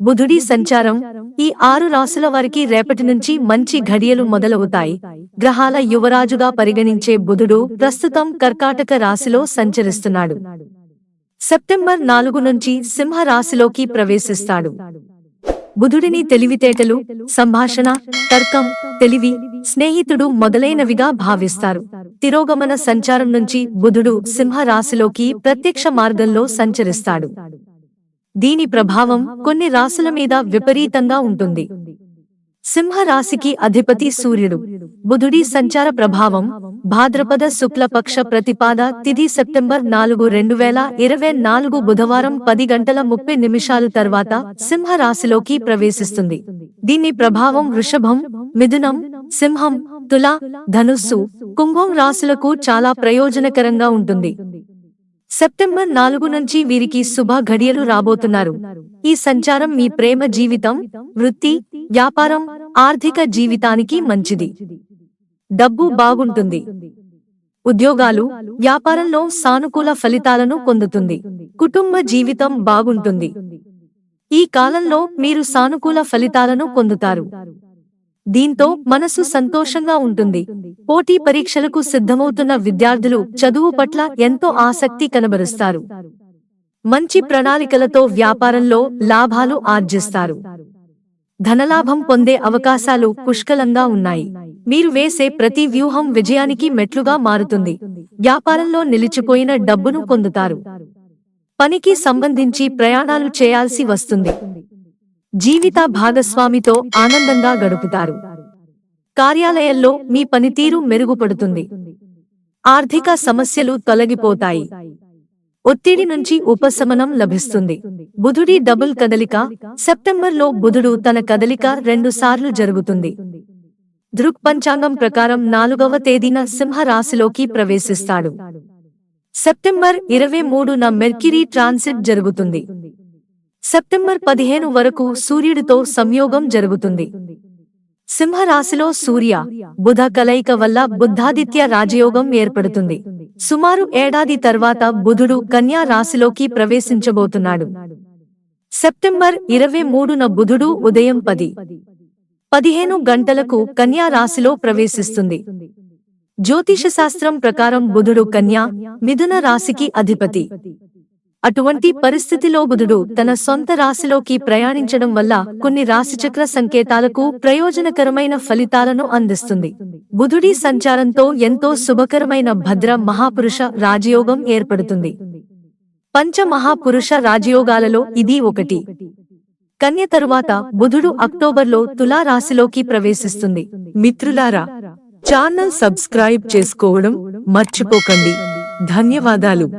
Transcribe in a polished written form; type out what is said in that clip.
బుధుడి సంచారం ఈ 6 రాశుల వారికి రేపటి నుంచి మంచి ఘడియలు మొదలవుతాయి. గ్రహాల యువరాజుగా పరిగణించే బుధుడు ప్రస్తుతం కర్కాటక రాశిలో సంచరిస్తున్నాడు. సెప్టెంబర్ 4 నుంచి సింహ రాశిలోకి ప్రవేశిస్తాడు. బుధుడిని తెలివితేటలు, సంభాషణ, తర్కం, తెలివి, స్నేహితుడు మొదలైనవిగా భావిస్తారు. తిరోగమన సంచారం నుంచి బుధుడు సింహ రాశిలోకి ప్రత్యక్ష మార్గంలో సంచరిస్తాడు. దీని ప్రభావం కొన్ని రాశుల మీద విపరీతంగా ఉంటుంది. సింహ రాశికి అధిపతి సూర్యుడు. బుధుడి సంచార ప్రభావం భాద్రపద శుక్లపక్ష ప్రతిపాద తిథి సెప్టెంబర్ 4, 2024 బుధవారం 10:30 తర్వాత సింహ రాశిలోకి ప్రవేశిస్తుంది. దీని ప్రభావం వృషభం, మిథునం, సింహం, తుల, ధనుస్సు, కుంభం రాశులకు చాలా ప్రయోజనకరంగా ఉంటుంది. సెప్టెంబర్ 4 నుంచి వీరికి శుభ ఘడియలు రాబోతున్నారు. ఈ సంచారం మీ ప్రేమ జీవితం, వృత్తి, వ్యాపారం, ఆర్థిక జీవితానికి మంచిది. డబ్బు బాగుంటుంది. ఉద్యోగాలు, వ్యాపారంలో సానుకూల ఫలితాలను పొందుతుంది. కుటుంబ జీవితం బాగుంటుంది. ఈ కాలంలో మీరు సానుకూల ఫలితాలను పొందుతారు. దీంతో మనసు సంతోషంగా ఉంటుంది. పోటీ పరీక్షలకు సిద్ధమవుతున్న విద్యార్థులు చదువు పట్ల ఎంతో ఆసక్తి కనబరుస్తారు. మంచి ప్రణాళికలతో వ్యాపారంలో లాభాలు ఆర్జిస్తారు. ధనలాభం పొందే అవకాశాలు పుష్కలంగా ఉన్నాయి. మీరు వేసే ప్రతి వ్యూహం విజయానికి మెట్లుగా మారుతుంది. వ్యాపారంలో నిలిచిపోయిన డబ్బును పొందుతారు. పనికి సంబంధించి ప్రయాణాలు చేయాల్సి వస్తుంది. జీవిత భాగస్వామితో ఆనందంగా గడుపుతారు. కార్యాలయంలో మీ పనితీరు మెరుగుపడుతుంది. ఆర్థిక సమస్యలు తొలగిపోతాయి. ఒత్తిడి నుంచి ఉపశమనం లభిస్తుంది. బుధుడి డబుల్ కదలిక. సెప్టెంబర్లో బుధుడు తన కదలిక 2 సార్లు జరుగుతుంది. దృక్పంచాంగం ప్రకారం 4వ తేదీన సింహ రాశిలోకి ప్రవేశిస్తాడు. సెప్టెంబర్ 23న మెర్క్యూరీ ట్రాన్సిట్ జరుగుతుంది. సెప్టెంబర్ 15 వరకు సూర్యుడితో సంయోగం జరుగుతుంది. సింహరాశిలో సూర్య, బుధ కలయిక వల్ల బుద్ధాదిత్య రాజయోగం ఏర్పడుతుంది. సుమారు ఏడాది తర్వాత బుధుడు కన్యా రాశిలోకి ప్రవేశించబోతున్నాడు. సెప్టెంబర్ 23న బుధుడు ఉదయం 10:15 గంటలకు కన్యా రాశిలో ప్రవేశిస్తుంది. జ్యోతిషశాస్త్రం ప్రకారం బుధుడు కన్యా, మిథున రాశికి అధిపతి. అటువంటి పరిస్థితిలో బుధుడు తన సొంత రాశిలోకి ప్రయాణించడం వల్ల కొన్ని రాశిచక్ర సంకేతాలకు ప్రయోజనకరమైన ఫలితాలను అందిస్తుంది. బుధుడి సంచారంతో ఎంతో శుభకరమైన భద్ర మహాపురుష రాజయోగం ఏర్పడుతుంది. పంచ మహాపురుష రాజయోగాలలో ఇది ఒకటి. కన్య తరువాత బుధుడు అక్టోబర్లో తులా రాశిలోకి ప్రవేశిస్తుంది. మిత్రులారా, ఛానల్ సబ్స్క్రైబ్ చేసుకోవడం మర్చిపోకండి. ధన్యవాదాలు.